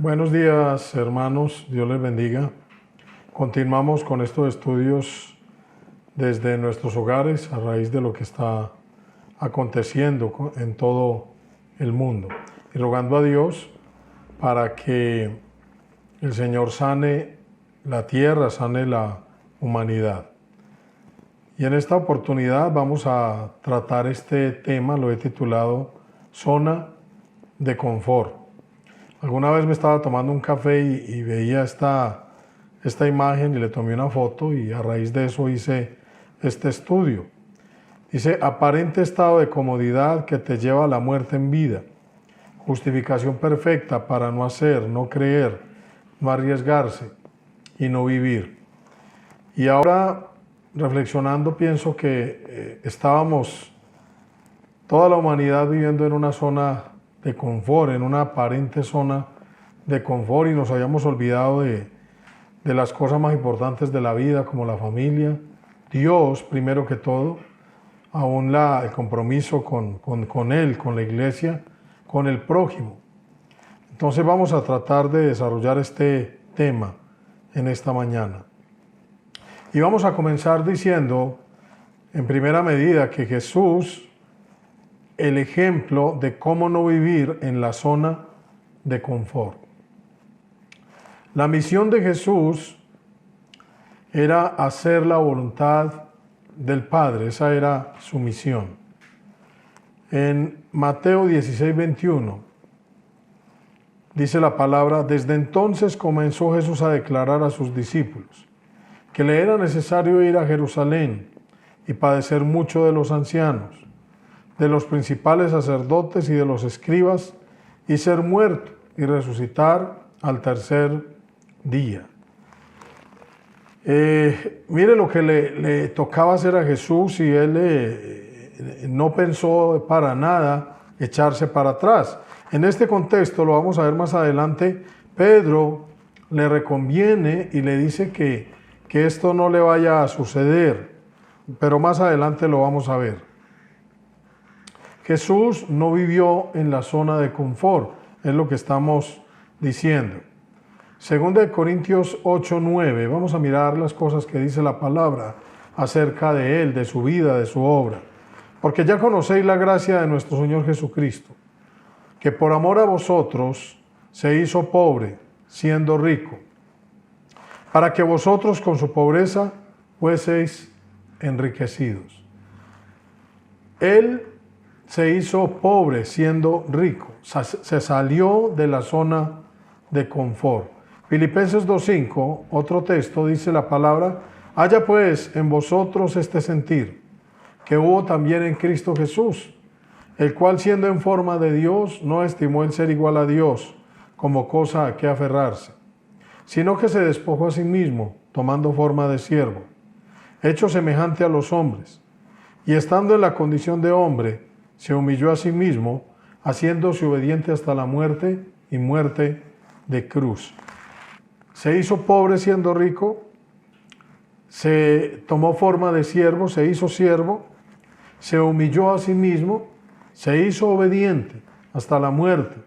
Buenos días, hermanos, Dios les bendiga. Continuamos con estos estudios desde nuestros hogares a raíz de lo que está aconteciendo en todo el mundo y rogando a Dios para que el Señor sane la tierra, sane la humanidad. Y en esta oportunidad vamos a tratar este tema, lo he titulado Zona de Confort. Alguna vez me estaba tomando un café y veía esta imagen y le tomé una foto y a raíz de eso hice este estudio. Dice, aparente estado de comodidad que te lleva a la muerte en vida. Justificación perfecta para no hacer, no creer, no arriesgarse y no vivir. Y ahora, reflexionando, pienso que estábamos, toda la humanidad viviendo en una zona de confort, en una aparente zona de confort, y nos habíamos olvidado de las cosas más importantes de la vida, como la familia, Dios primero que todo, aún el compromiso con Él, con la iglesia, con el prójimo. Entonces vamos a tratar de desarrollar este tema en esta mañana. Y vamos a comenzar diciendo, en primera medida, que Jesús, el ejemplo de cómo no vivir en la zona de confort. La misión de Jesús era hacer la voluntad del Padre, esa era su misión. En Mateo 16:21 dice la palabra, desde entonces comenzó Jesús a declarar a sus discípulos que le era necesario ir a Jerusalén y padecer mucho de los ancianos, de los principales sacerdotes y de los escribas, y ser muerto y resucitar al tercer día. Mire lo que le tocaba hacer a Jesús, y él no pensó para nada echarse para atrás. En este contexto, lo vamos a ver más adelante, Pedro le reconviene y le dice que esto no le vaya a suceder, pero más adelante lo vamos a ver. Jesús no vivió en la zona de confort, es lo que estamos diciendo. Segunda de Corintios 8:9, vamos a mirar las cosas que dice la palabra acerca de Él, de su vida, de su obra. Porque ya conocéis la gracia de nuestro Señor Jesucristo, que por amor a vosotros se hizo pobre, siendo rico, para que vosotros con su pobreza fueseis enriquecidos. Él se hizo pobre siendo rico, se salió de la zona de confort. Filipenses 2:5, otro texto, dice la palabra, haya pues en vosotros este sentir, que hubo también en Cristo Jesús, el cual siendo en forma de Dios, no estimó el ser igual a Dios como cosa a que aferrarse, sino que se despojó a sí mismo, tomando forma de siervo, hecho semejante a los hombres, y estando en la condición de hombre, se humilló a sí mismo, haciéndose obediente hasta la muerte y muerte de cruz. Se hizo pobre siendo rico, se tomó forma de siervo, se hizo siervo, se humilló a sí mismo, se hizo obediente hasta la muerte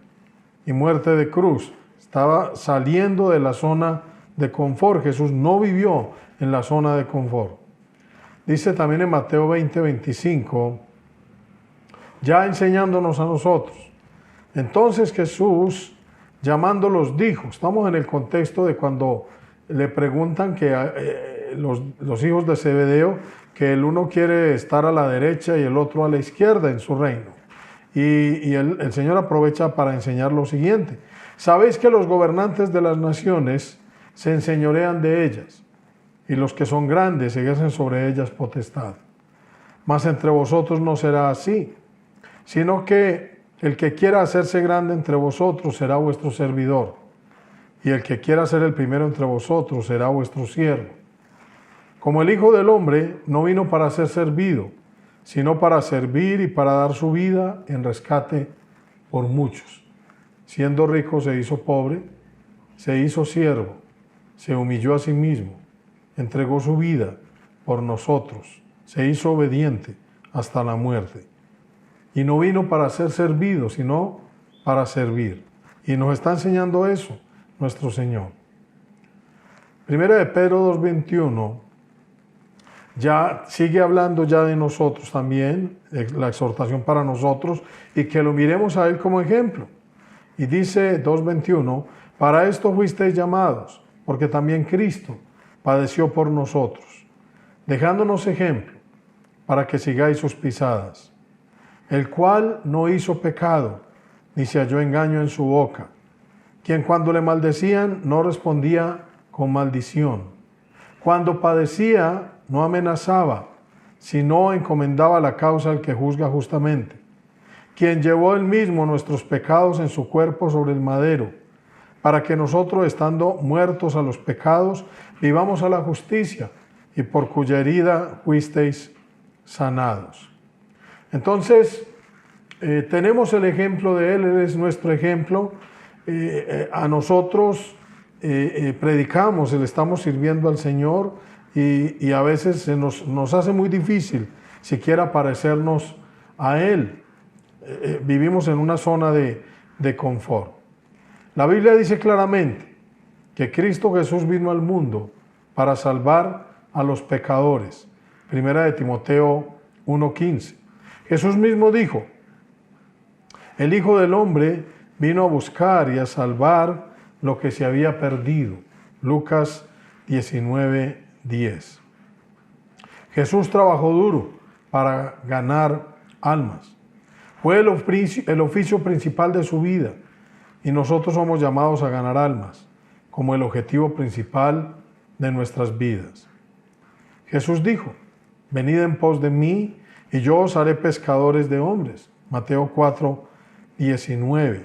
y muerte de cruz. Estaba saliendo de la zona de confort. Jesús no vivió en la zona de confort. Dice también en Mateo 20:25, ya enseñándonos a nosotros. Entonces Jesús, llamándolos, dijo, estamos en el contexto de cuando le preguntan que los hijos de Zebedeo, que el uno quiere estar a la derecha y el otro a la izquierda en su reino. Y el Señor aprovecha para enseñar lo siguiente. Sabéis que los gobernantes de las naciones se enseñorean de ellas, y los que son grandes ejercen sobre ellas potestad. Mas entre vosotros no será así, sino que el que quiera hacerse grande entre vosotros será vuestro servidor, y el que quiera ser el primero entre vosotros será vuestro siervo. Como el Hijo del Hombre no vino para ser servido, sino para servir y para dar su vida en rescate por muchos. Siendo rico se hizo pobre, se hizo siervo, se humilló a sí mismo, entregó su vida por nosotros, se hizo obediente hasta la muerte. Y no vino para ser servido, sino para servir. Y nos está enseñando eso nuestro Señor. Primera de Pedro 2:21 ya sigue hablando ya de nosotros también, la exhortación para nosotros, y que lo miremos a Él como ejemplo. Y dice 2:21, para esto fuisteis llamados, porque también Cristo padeció por nosotros, dejándonos ejemplo, para que sigáis sus pisadas, el cual no hizo pecado, ni se halló engaño en su boca, quien cuando le maldecían no respondía con maldición. Cuando padecía no amenazaba, sino encomendaba la causa al que juzga justamente, quien llevó él mismo nuestros pecados en su cuerpo sobre el madero, para que nosotros, estando muertos a los pecados, vivamos a la justicia, y por cuya herida fuisteis sanados. Entonces, tenemos el ejemplo de Él es nuestro ejemplo. A nosotros predicamos, le estamos sirviendo al Señor y a veces nos hace muy difícil siquiera parecernos a Él. Vivimos en una zona de confort. La Biblia dice claramente que Cristo Jesús vino al mundo para salvar a los pecadores. Primera de Timoteo 1:15. Jesús mismo dijo, el Hijo del Hombre vino a buscar y a salvar lo que se había perdido. Lucas 19:10. Jesús trabajó duro para ganar almas. Fue el oficio principal de su vida y nosotros somos llamados a ganar almas como el objetivo principal de nuestras vidas. Jesús dijo, venid en pos de mí y yo os haré pescadores de hombres. Mateo 4:19.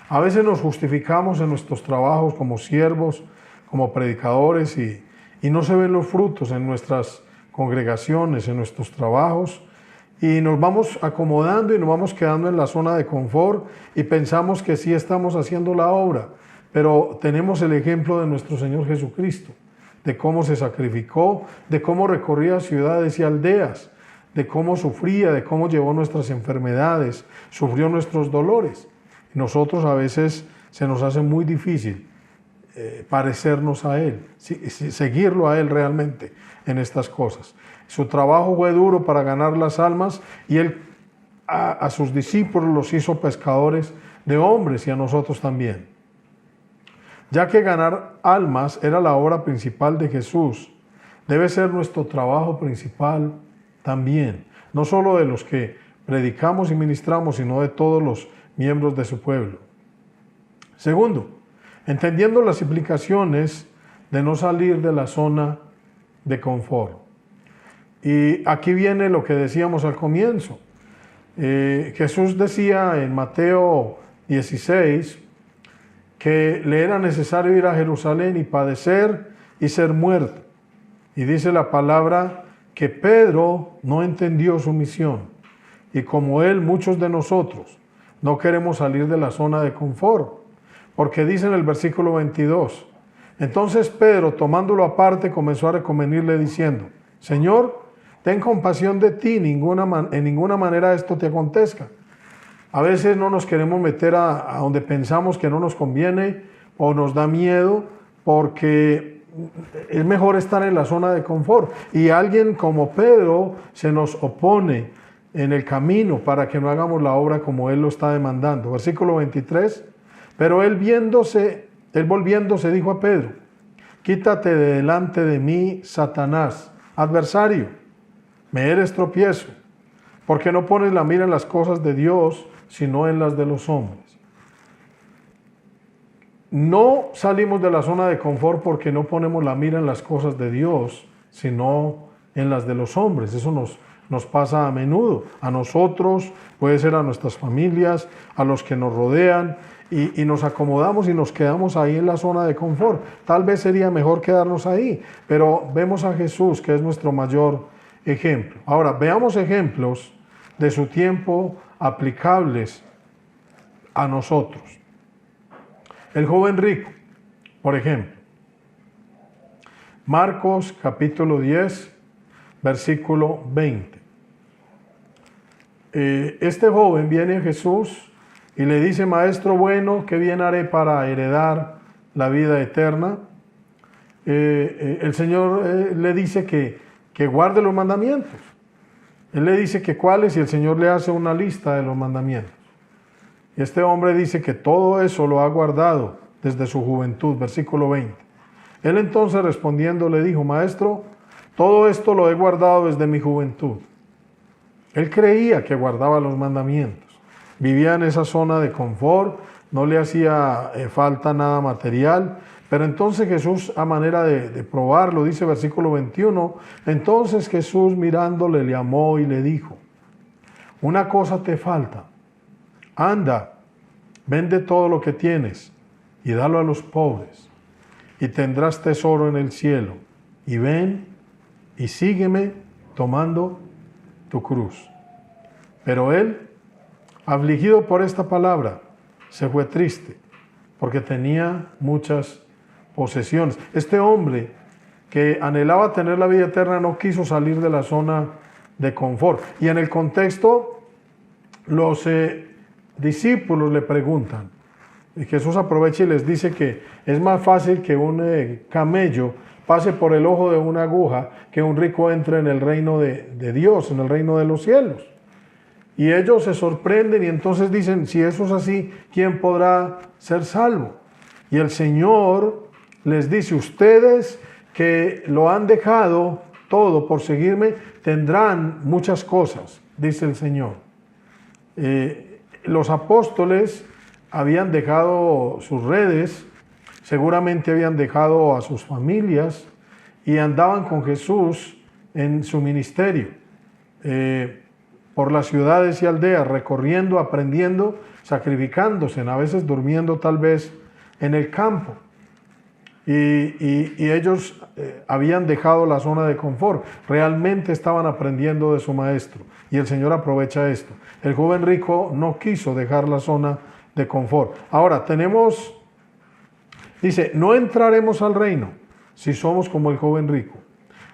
A veces nos justificamos en nuestros trabajos como siervos, como predicadores y no se ven los frutos en nuestras congregaciones, en nuestros trabajos, y nos vamos acomodando y nos vamos quedando en la zona de confort y pensamos que sí estamos haciendo la obra, pero tenemos el ejemplo de nuestro Señor Jesucristo, de cómo se sacrificó, de cómo recorría ciudades y aldeas, de cómo sufría, de cómo llevó nuestras enfermedades, sufrió nuestros dolores. Nosotros a veces se nos hace muy difícil parecernos a Él, seguirlo a Él realmente en estas cosas. Su trabajo fue duro para ganar las almas y Él a sus discípulos los hizo pescadores de hombres y a nosotros también. Ya que ganar almas era la obra principal de Jesús, debe ser nuestro trabajo principal también, no solo de los que predicamos y ministramos, sino de todos los miembros de su pueblo. Segundo, entendiendo las implicaciones de no salir de la zona de confort. Y aquí viene lo que decíamos al comienzo. Jesús decía en Mateo 16 que le era necesario ir a Jerusalén y padecer y ser muerto. Y dice la palabra que Pedro no entendió su misión. Y como él, muchos de nosotros no queremos salir de la zona de confort. Porque dice en el versículo 22, entonces Pedro, tomándolo aparte, comenzó a reconvenirle diciendo, Señor, ten compasión de ti, en ninguna manera esto te acontezca. A veces no nos queremos meter a donde pensamos que no nos conviene o nos da miedo porque es mejor estar en la zona de confort. Y alguien como Pedro se nos opone en el camino para que no hagamos la obra como Él lo está demandando. Versículo 23, pero él volviéndose dijo a Pedro, quítate de delante de mí, Satanás, adversario, me eres tropiezo, porque no pones la mira en las cosas de Dios, sino en las de los hombres. No salimos de la zona de confort porque no ponemos la mira en las cosas de Dios, sino en las de los hombres. Eso nos pasa a menudo, a nosotros, puede ser a nuestras familias, a los que nos rodean, y nos acomodamos y nos quedamos ahí en la zona de confort. Tal vez sería mejor quedarnos ahí, pero vemos a Jesús, que es nuestro mayor ejemplo. Ahora, veamos ejemplos de su tiempo aplicables a nosotros. El joven rico, por ejemplo. Marcos capítulo 10, versículo 20. Este joven viene a Jesús y le dice: Maestro bueno, ¿qué bien haré para heredar la vida eterna? El Señor le dice que guarde los mandamientos. Él le dice que cuáles, y el Señor le hace una lista de los mandamientos. Y este hombre dice que todo eso lo ha guardado desde su juventud, versículo 20. Él entonces respondiendo le dijo: Maestro, todo esto lo he guardado desde mi juventud. Él creía que guardaba los mandamientos. Vivía en esa zona de confort, no le hacía falta nada material. Pero entonces Jesús, a manera de probarlo, dice versículo 21, entonces Jesús mirándole le amó y le dijo: una cosa te falta. Anda, vende todo lo que tienes y dalo a los pobres, y tendrás tesoro en el cielo. Y ven y sígueme tomando tu cruz. Pero él, afligido por esta palabra, se fue triste, porque tenía muchas posesiones. Este hombre que anhelaba tener la vida eterna no quiso salir de la zona de confort. Y en el contexto, los discípulos le preguntan, y Jesús aprovecha y les dice que es más fácil que un camello pase por el ojo de una aguja que un rico entre en el reino de Dios, en el reino de los cielos. Y ellos se sorprenden y entonces dicen: si eso es así, ¿quién podrá ser salvo? Y el Señor les dice: ustedes que lo han dejado todo por seguirme, tendrán muchas cosas, dice el Señor. Los apóstoles habían dejado sus redes, seguramente habían dejado a sus familias y andaban con Jesús en su ministerio, por las ciudades y aldeas, recorriendo, aprendiendo, sacrificándose, a veces durmiendo tal vez en el campo. Y ellos habían dejado la zona de confort, realmente estaban aprendiendo de su maestro. Y el Señor aprovecha esto. El joven rico no quiso dejar la zona de confort. Ahora, dice, no entraremos al reino si somos como el joven rico.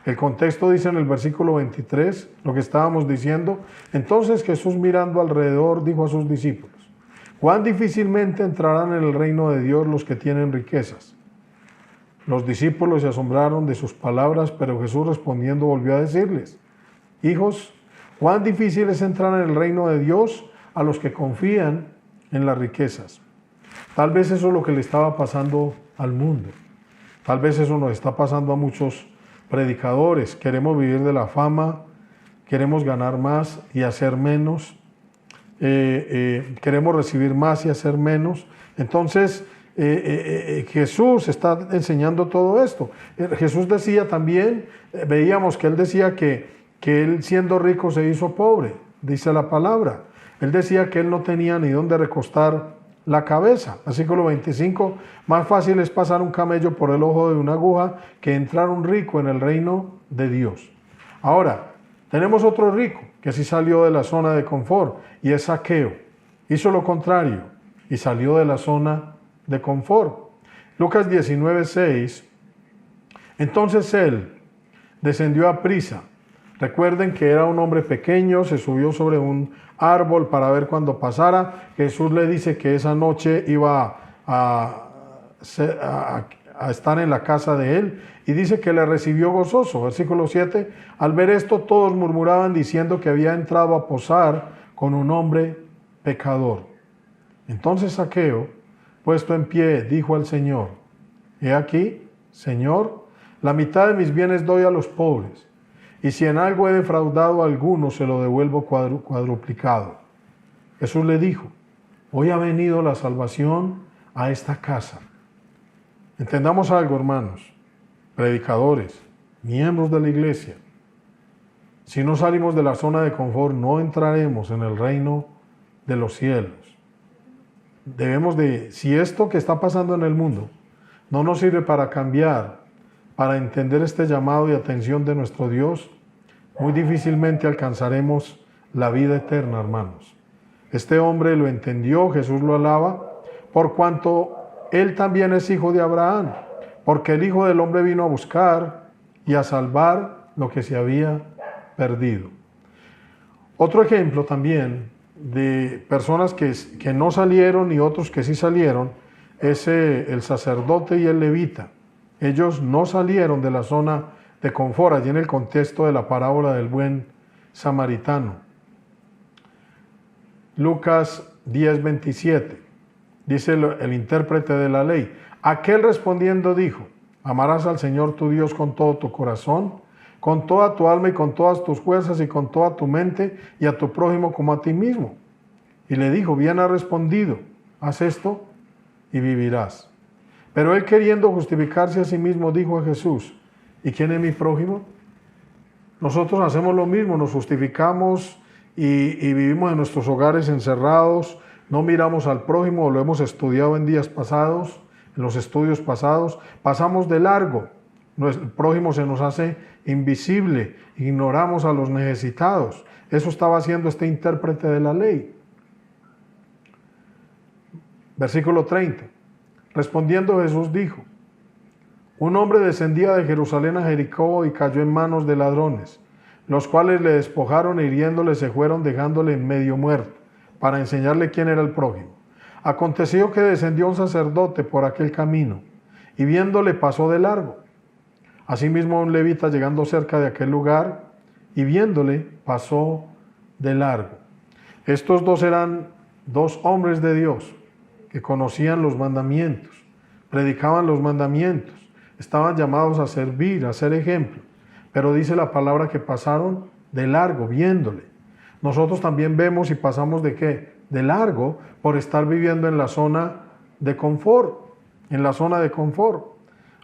El contexto dice en el versículo 23, lo que estábamos diciendo. Entonces Jesús, mirando alrededor, dijo a sus discípulos: cuán difícilmente entrarán en el reino de Dios los que tienen riquezas. Los discípulos se asombraron de sus palabras, pero Jesús respondiendo volvió a decirles: hijos, cuán difícil es entrar en el reino de Dios a los que confían en las riquezas. Tal vez eso es lo que le estaba pasando al mundo. Tal vez eso nos está pasando a muchos predicadores. Queremos vivir de la fama, queremos ganar más y hacer menos, queremos recibir más y hacer menos. Entonces Jesús está enseñando todo esto. Jesús decía también, veíamos que él decía que él, siendo rico, se hizo pobre, dice la palabra. Él decía que él no tenía ni dónde recostar la cabeza. Versículo 25, más fácil es pasar un camello por el ojo de una aguja que entrar un rico en el reino de Dios. Ahora, tenemos otro rico que sí salió de la zona de confort, y es Zaqueo. Hizo lo contrario y salió de la zona de confort. Lucas 19:6, entonces él descendió a prisa. Recuerden que era un hombre pequeño, se subió sobre un árbol para ver cuando pasara. Jesús le dice que esa noche iba a estar en la casa de él, y dice que le recibió gozoso. Versículo 7, al ver esto todos murmuraban diciendo que había entrado a posar con un hombre pecador. Entonces Zaqueo, puesto en pie, dijo al Señor: he aquí, Señor, la mitad de mis bienes doy a los pobres, y si en algo he defraudado a alguno, se lo devuelvo cuadruplicado. Jesús le dijo: hoy ha venido la salvación a esta casa. Entendamos algo, hermanos, predicadores, miembros de la iglesia. Si no salimos de la zona de confort, no entraremos en el reino de los cielos. Si esto que está pasando en el mundo no nos sirve para cambiar, para entender este llamado y atención de nuestro Dios, muy difícilmente alcanzaremos la vida eterna, hermanos. Este hombre lo entendió, Jesús lo alaba, por cuanto él también es hijo de Abraham, porque el Hijo del Hombre vino a buscar y a salvar lo que se había perdido. Otro ejemplo también de personas que no salieron y otros que sí salieron es el sacerdote y el levita. Ellos no salieron de la zona de confort, allí en el contexto de la parábola del buen samaritano. Lucas 10:27, dice el intérprete de la ley: aquel respondiendo dijo: amarás al Señor tu Dios con todo tu corazón, con toda tu alma y con todas tus fuerzas y con toda tu mente, y a tu prójimo como a ti mismo. Y le dijo: bien has respondido, haz esto y vivirás. Pero él, queriendo justificarse a sí mismo, dijo a Jesús: ¿y quién es mi prójimo? Nosotros hacemos lo mismo, nos justificamos y vivimos en nuestros hogares encerrados, no miramos al prójimo, lo hemos estudiado en días pasados, en los estudios pasados, pasamos de largo, el prójimo se nos hace invisible, ignoramos a los necesitados. Eso estaba haciendo este intérprete de la ley. Versículo 30. Respondiendo Jesús dijo: un hombre descendía de Jerusalén a Jericó y cayó en manos de ladrones, los cuales le despojaron e hiriéndole se fueron, dejándole en medio muerto, para enseñarle quién era el prójimo. Aconteció que descendió un sacerdote por aquel camino, y viéndole pasó de largo. Asimismo un levita, llegando cerca de aquel lugar, y viéndole pasó de largo. Estos dos eran dos hombres de Dios, que conocían los mandamientos, predicaban los mandamientos, estaban llamados a servir, a ser ejemplo, pero dice la palabra que pasaron de largo, viéndole. Nosotros también vemos y pasamos ¿de qué? De largo, por estar viviendo en la zona de confort, en la zona de confort.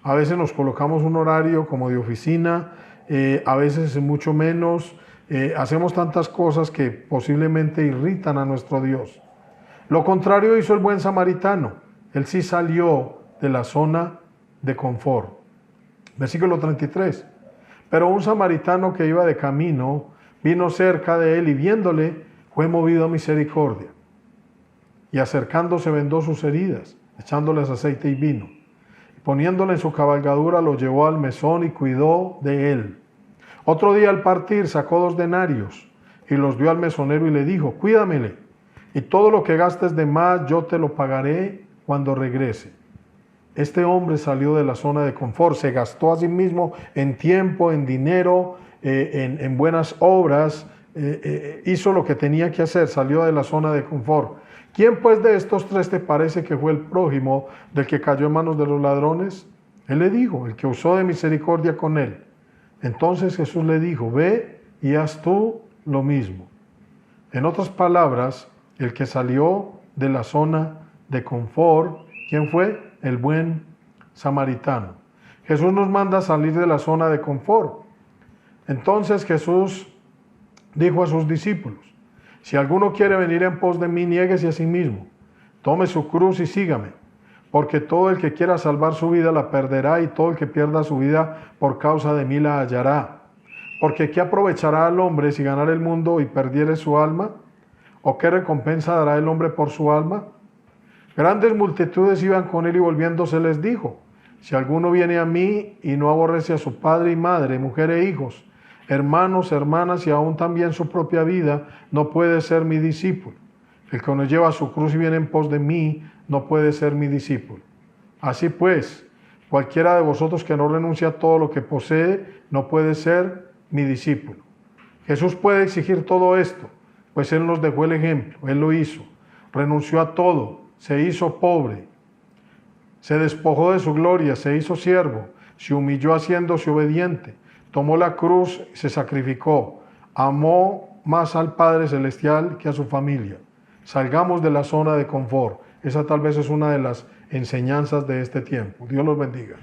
A veces nos colocamos un horario como de oficina, a veces mucho menos, hacemos tantas cosas que posiblemente irritan a nuestro Dios. Lo contrario hizo el buen samaritano, él sí salió de la zona de confort. Versículo 33. Pero un samaritano que iba de camino vino cerca de él y viéndole fue movido a misericordia. Y acercándose vendó sus heridas, echándoles aceite y vino. Y poniéndole en su cabalgadura lo llevó al mesón y cuidó de él. Otro día al partir sacó 2 denarios y los dio al mesonero y le dijo: cuídamele, y todo lo que gastes de más yo te lo pagaré cuando regrese. Este hombre salió de la zona de confort, se gastó a sí mismo en tiempo, en dinero, en buenas obras, hizo lo que tenía que hacer, salió de la zona de confort. ¿Quién pues de estos 3 te parece que fue el prójimo del que cayó en manos de los ladrones? Él le dijo: el que usó de misericordia con él. Entonces Jesús le dijo: ve y haz tú lo mismo. En otras palabras, el que salió de la zona de confort, ¿quién fue? El buen samaritano. Jesús nos manda a salir de la zona de confort. Entonces Jesús dijo a sus discípulos: si alguno quiere venir en pos de mí, niéguese a sí mismo, tome su cruz y sígame, porque todo el que quiera salvar su vida la perderá, y todo el que pierda su vida por causa de mí la hallará. Porque ¿qué aprovechará al hombre si ganara el mundo y perdiere su alma? ¿O qué recompensa dará el hombre por su alma? Grandes multitudes iban con él y volviéndose les dijo: si alguno viene a mí y no aborrece a su padre y madre, mujer e hijos, hermanos, hermanas y aún también su propia vida, no puede ser mi discípulo. El que no lleva su cruz y viene en pos de mí, no puede ser mi discípulo. Así pues, cualquiera de vosotros que no renuncia a todo lo que posee, no puede ser mi discípulo. Jesús puede exigir todo esto, pues Él nos dejó el ejemplo, Él lo hizo, renunció a todo, se hizo pobre, se despojó de su gloria, se hizo siervo, se humilló haciéndose obediente, tomó la cruz y se sacrificó, amó más al Padre Celestial que a su familia. Salgamos de la zona de confort. Esa tal vez es una de las enseñanzas de este tiempo. Dios los bendiga.